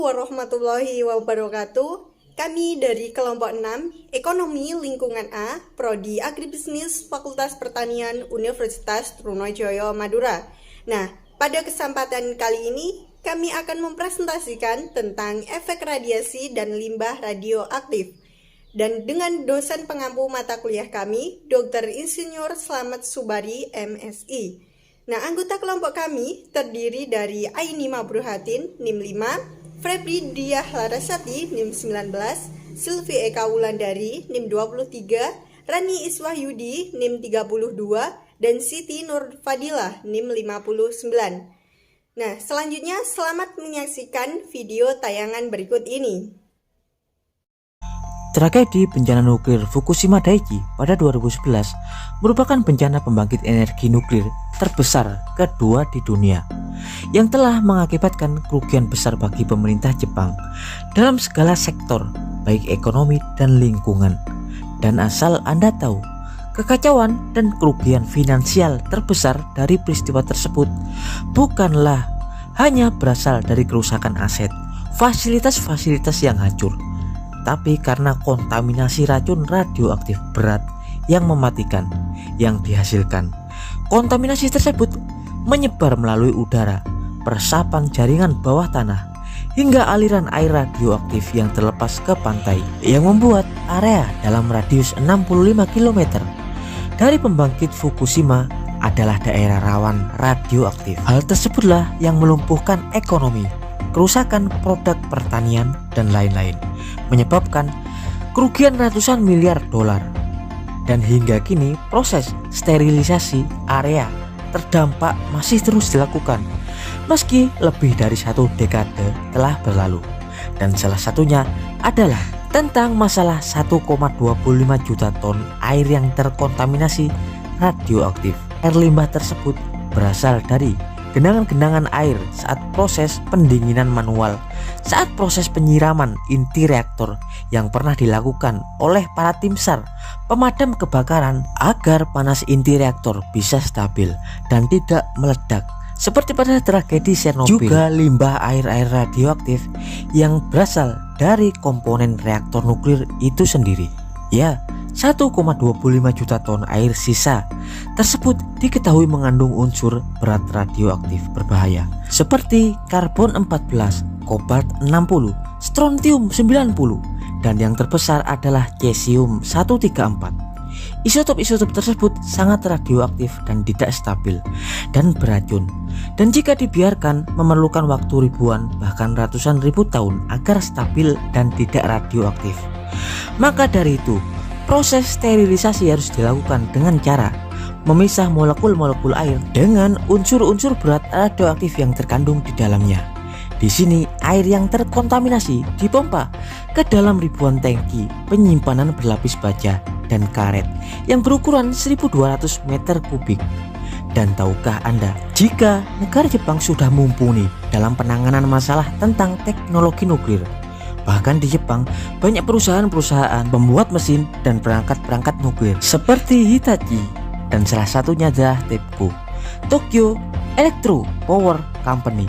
warahmatullahi wabarakatuh. Kami dari kelompok 6, Ekonomi Lingkungan A, Prodi Agribisnis Fakultas Pertanian Universitas Trunojoyo, Madura. Nah, pada kesempatan kali ini, kami akan mempresentasikan tentang efek radiasi dan limbah radioaktif. Dan dengan dosen pengampu mata kuliah kami, Dr. Insinyur Slamet Subari, MSI. Nah, anggota kelompok kami terdiri dari Aini Mabruhatin, NIM 5, Febri Diah Larasati, NIM 19, Silvi Eka Wulandari, NIM 23, Rani Iswahyudi, NIM 32, dan Siti Nur Fadilah, NIM 59. Nah, selanjutnya selamat menyaksikan video tayangan berikut ini. Tragedi bencana nuklir Fukushima Daiichi pada 2011 merupakan bencana pembangkit energi nuklir terbesar kedua di dunia yang telah mengakibatkan kerugian besar bagi pemerintah Jepang dalam segala sektor, baik ekonomi dan lingkungan. Dan asal Anda tahu, kekacauan dan kerugian finansial terbesar dari peristiwa tersebut bukanlah hanya berasal dari kerusakan aset, fasilitas-fasilitas yang hancur, tapi karena kontaminasi racun radioaktif berat yang mematikan yang dihasilkan. Kontaminasi tersebut menyebar melalui udara, peresapan jaringan bawah tanah, hingga aliran air radioaktif yang terlepas ke pantai, yang membuat area dalam radius 65 km dari pembangkit Fukushima adalah daerah rawan radioaktif. Hal tersebutlah yang melumpuhkan ekonomi, kerusakan produk pertanian, dan lain-lain, menyebabkan kerugian ratusan miliar dolar. Dan hingga kini proses sterilisasi area terdampak masih terus dilakukan meski lebih dari 1 dekade telah berlalu. Dan salah satunya adalah tentang masalah 1,25 juta ton air yang terkontaminasi radioaktif. Air limbah tersebut berasal dari genangan-genangan air saat proses pendinginan manual, saat proses penyiraman inti reaktor yang pernah dilakukan oleh para tim SAR pemadam kebakaran agar panas inti reaktor bisa stabil dan tidak meledak seperti pada tragedi Chernobyl. Juga limbah air-air radioaktif yang berasal dari komponen reaktor nuklir itu sendiri. Ya, 1,25 juta ton air sisa tersebut diketahui mengandung unsur berat radioaktif berbahaya seperti karbon 14, kobalt 60, strontium 90, dan yang terbesar adalah cesium 134. Isotop-isotop tersebut sangat radioaktif dan tidak stabil dan beracun, dan jika dibiarkan memerlukan waktu ribuan bahkan ratusan ribu tahun agar stabil dan tidak radioaktif. Maka dari itu, proses sterilisasi harus dilakukan dengan cara memisah molekul-molekul air dengan unsur-unsur berat radioaktif yang terkandung di dalamnya. Di sini air yang terkontaminasi dipompa ke dalam ribuan tangki penyimpanan berlapis baja dan karet yang berukuran 1200 meter kubik. Dan tahukah Anda, jika negara Jepang sudah mumpuni dalam penanganan masalah tentang teknologi nuklir? Bahkan di Jepang banyak perusahaan-perusahaan pembuat mesin dan perangkat-perangkat nuklir seperti Hitachi, dan salah satunya adalah TEPCO, Tokyo Electro Power Company.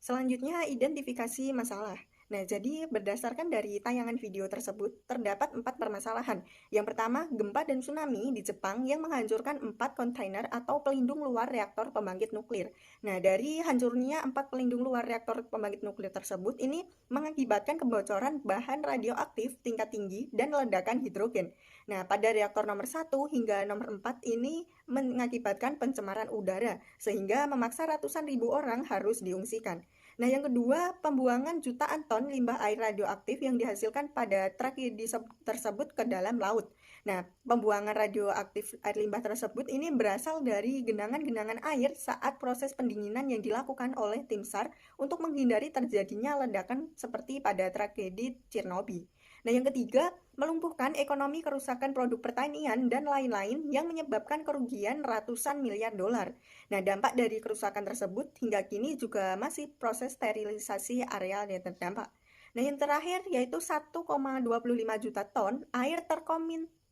Selanjutnya, identifikasi masalah. Nah, jadi berdasarkan dari tayangan video tersebut, terdapat 4 permasalahan. Yang pertama, gempa dan tsunami di Jepang yang menghancurkan 4 kontainer atau pelindung luar reaktor pembangkit nuklir. Nah, dari hancurnya 4 pelindung luar reaktor pembangkit nuklir tersebut, ini mengakibatkan kebocoran bahan radioaktif tingkat tinggi dan ledakan hidrogen. Nah, pada reaktor nomor 1 hingga nomor 4 ini mengakibatkan pencemaran udara, sehingga memaksa ratusan ribu orang harus diungsikan. Nah, yang kedua, pembuangan jutaan ton limbah air radioaktif yang dihasilkan pada tragedi tersebut ke dalam laut. Nah, pembuangan radioaktif air limbah tersebut ini berasal dari genangan-genangan air saat proses pendinginan yang dilakukan oleh tim SAR untuk menghindari terjadinya ledakan seperti pada tragedi Chernobyl. Nah, yang ketiga, melumpuhkan ekonomi, kerusakan produk pertanian, dan lain-lain yang menyebabkan kerugian ratusan miliar dolar. Nah, dampak dari kerusakan tersebut hingga kini juga masih proses sterilisasi area yang terdampak. Nah, yang terakhir yaitu 1,25 juta ton air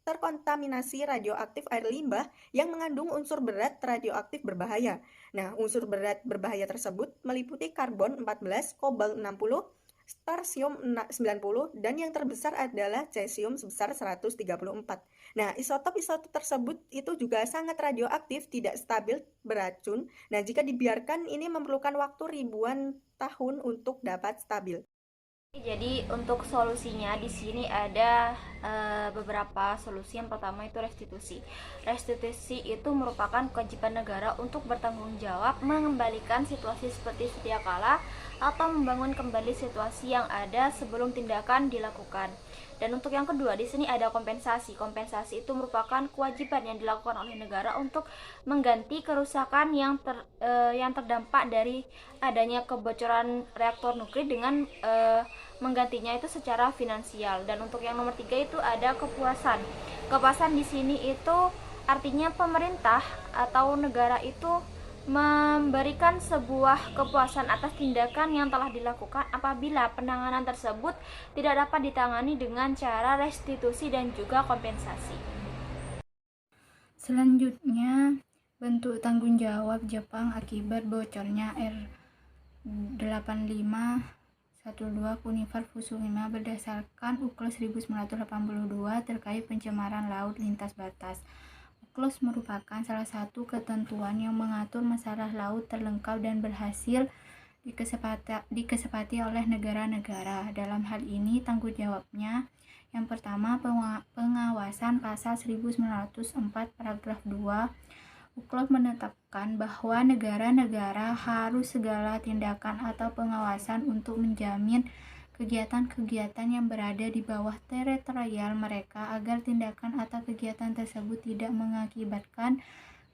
terkontaminasi radioaktif air limbah yang mengandung unsur berat radioaktif berbahaya. Nah, unsur berat berbahaya tersebut meliputi karbon 14, kobalt 60, strontium 90, dan yang terbesar adalah cesium sebesar 134. Nah, isotop-isotop tersebut itu juga sangat radioaktif, tidak stabil, beracun. Nah, jika dibiarkan ini memerlukan waktu ribuan tahun untuk dapat stabil. Jadi untuk solusinya di sini ada beberapa solusi. Yang pertama itu restitusi. Restitusi itu merupakan kewajiban negara untuk bertanggung jawab mengembalikan situasi seperti sedia kala atau membangun kembali situasi yang ada sebelum tindakan dilakukan. Dan untuk yang kedua di sini ada kompensasi. Kompensasi itu merupakan kewajiban yang dilakukan oleh negara untuk mengganti kerusakan yang terdampak dari adanya kebocoran reaktor nuklir dengan menggantinya itu secara finansial. Dan untuk yang nomor 3 itu ada kepuasan. Kepuasan di sini itu artinya pemerintah atau negara itu memberikan sebuah kepuasan atas tindakan yang telah dilakukan apabila penanganan tersebut tidak dapat ditangani dengan cara restitusi dan juga kompensasi. Selanjutnya, bentuk tanggung jawab Jepang akibat bocornya R8512 Kunifar Fukushima berdasarkan UNCLOS 1982 terkait pencemaran laut lintas batas. UNCLOS merupakan salah satu ketentuan yang mengatur masalah laut terlengkap dan berhasil dikesepakati oleh negara-negara. Dalam hal ini, tanggung jawabnya yang pertama, pengawasan pasal 1904 paragraf 2. UNCLOS menetapkan bahwa negara-negara harus segala tindakan atau pengawasan untuk menjamin kegiatan-kegiatan yang berada di bawah teritorial mereka agar tindakan atau kegiatan tersebut tidak mengakibatkan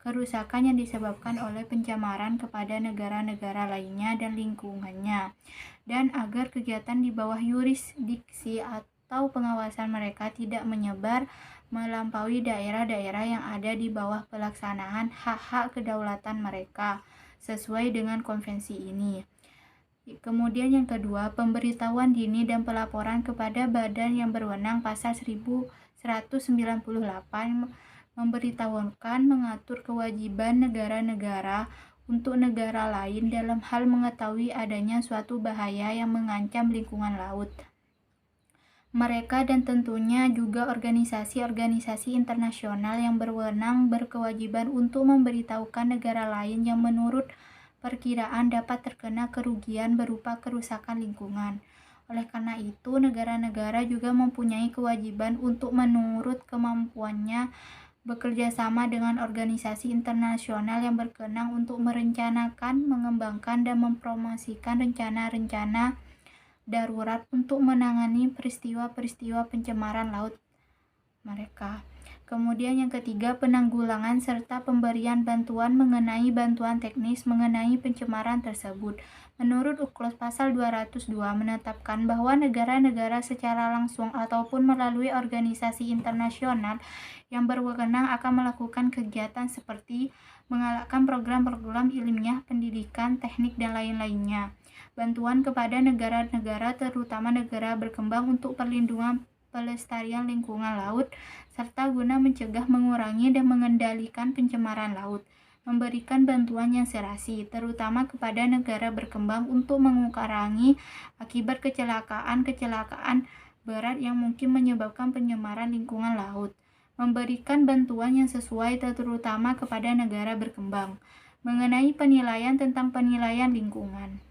kerusakan yang disebabkan oleh pencemaran kepada negara-negara lainnya dan lingkungannya, dan agar kegiatan di bawah yurisdiksi atau pengawasan mereka tidak menyebar melampaui daerah-daerah yang ada di bawah pelaksanaan hak-hak kedaulatan mereka sesuai dengan konvensi ini. Kemudian yang kedua, pemberitahuan dini dan pelaporan kepada badan yang berwenang pasal 1198 memberitahukan mengatur kewajiban negara-negara untuk negara lain dalam hal mengetahui adanya suatu bahaya yang mengancam lingkungan laut. Mereka dan tentunya juga organisasi-organisasi internasional yang berwenang berkewajiban untuk memberitahukan negara lain yang menurut perkiraan dapat terkena kerugian berupa kerusakan lingkungan. Oleh karena itu, negara-negara juga mempunyai kewajiban untuk menurut kemampuannya bekerja sama dengan organisasi internasional yang berkenaan untuk merencanakan, mengembangkan, dan mempromosikan rencana-rencana darurat untuk menangani peristiwa-peristiwa pencemaran laut mereka. Kemudian yang ketiga, penanggulangan serta pemberian bantuan mengenai bantuan teknis mengenai pencemaran tersebut. Menurut UNCLOS pasal 202 menetapkan bahwa negara-negara secara langsung ataupun melalui organisasi internasional yang berwenang akan melakukan kegiatan seperti menggalakkan program-program ilmiah, pendidikan, teknik, dan lain-lainnya. Bantuan kepada negara-negara terutama negara berkembang untuk perlindungan pelestarian lingkungan laut, serta guna mencegah, mengurangi, dan mengendalikan pencemaran laut. Memberikan bantuan yang serasi, terutama kepada negara berkembang untuk mengurangi akibat kecelakaan berat yang mungkin menyebabkan pencemaran lingkungan laut. Memberikan bantuan yang sesuai terutama kepada negara berkembang. Mengenai penilaian tentang penilaian lingkungan.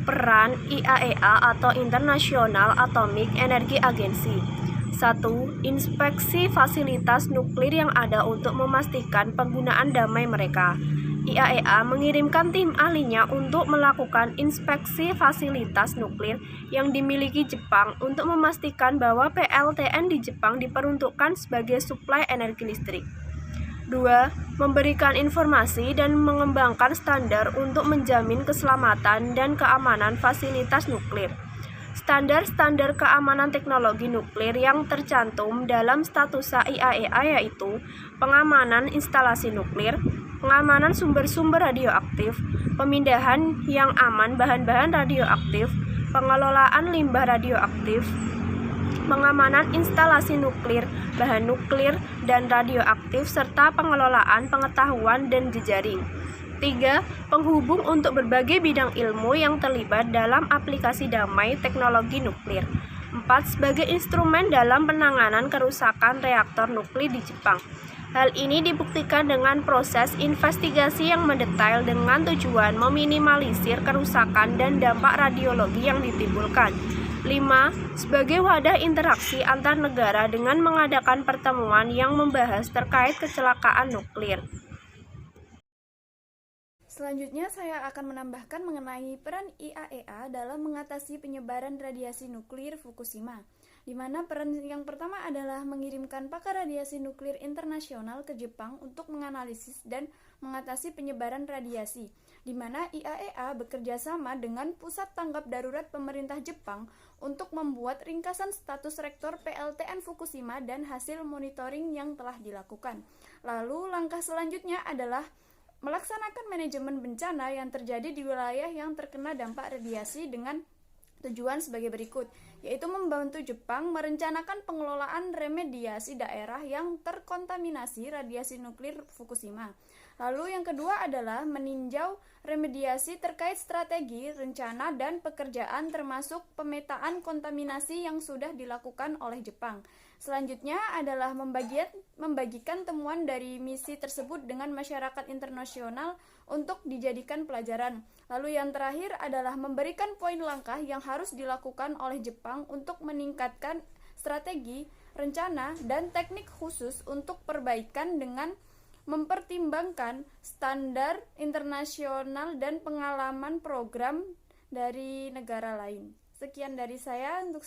Peran IAEA atau International Atomic Energy Agency. 1. Inspeksi fasilitas nuklir yang ada untuk memastikan penggunaan damai mereka. IAEA mengirimkan tim ahlinya untuk melakukan inspeksi fasilitas nuklir yang dimiliki Jepang untuk memastikan bahwa PLTN di Jepang diperuntukkan sebagai suplai energi listrik. 2. Memberikan informasi dan mengembangkan standar untuk menjamin keselamatan dan keamanan fasilitas nuklir. Standar-standar keamanan teknologi nuklir yang tercantum dalam statusa IAEA yaitu pengamanan instalasi nuklir, pengamanan sumber-sumber radioaktif, pemindahan yang aman bahan-bahan radioaktif, pengelolaan limbah radioaktif, pengamanan instalasi nuklir, bahan nuklir dan radioaktif, serta pengelolaan pengetahuan dan jejaring. 3. Penghubung untuk berbagai bidang ilmu yang terlibat dalam aplikasi damai teknologi nuklir. 4. Sebagai instrumen dalam penanganan kerusakan reaktor nuklir di Jepang. Hal ini dibuktikan dengan proses investigasi yang mendetail dengan tujuan meminimalisir kerusakan dan dampak radiologi yang ditimbulkan. 5. Sebagai wadah interaksi antar negara dengan mengadakan pertemuan yang membahas terkait kecelakaan nuklir. Selanjutnya saya akan menambahkan mengenai peran IAEA dalam mengatasi penyebaran radiasi nuklir Fukushima, di mana peran yang pertama adalah mengirimkan pakar radiasi nuklir internasional ke Jepang untuk menganalisis dan mengatasi penyebaran radiasi, di mana IAEA bekerja sama dengan Pusat Tanggap Darurat Pemerintah Jepang untuk membuat ringkasan status reaktor PLTN Fukushima dan hasil monitoring yang telah dilakukan. Lalu langkah selanjutnya adalah melaksanakan manajemen bencana yang terjadi di wilayah yang terkena dampak radiasi dengan tujuan sebagai berikut, yaitu membantu Jepang merencanakan pengelolaan remediasi daerah yang terkontaminasi radiasi nuklir Fukushima. Lalu yang kedua adalah meninjau remediasi terkait strategi, rencana, dan pekerjaan termasuk pemetaan kontaminasi yang sudah dilakukan oleh Jepang. Selanjutnya adalah membagikan temuan dari misi tersebut dengan masyarakat internasional untuk dijadikan pelajaran. Lalu yang terakhir adalah memberikan poin langkah yang harus dilakukan oleh Jepang untuk meningkatkan strategi, rencana, dan teknik khusus untuk perbaikan dengan mempertimbangkan standar internasional dan pengalaman program dari negara lain. Sekian dari saya untuk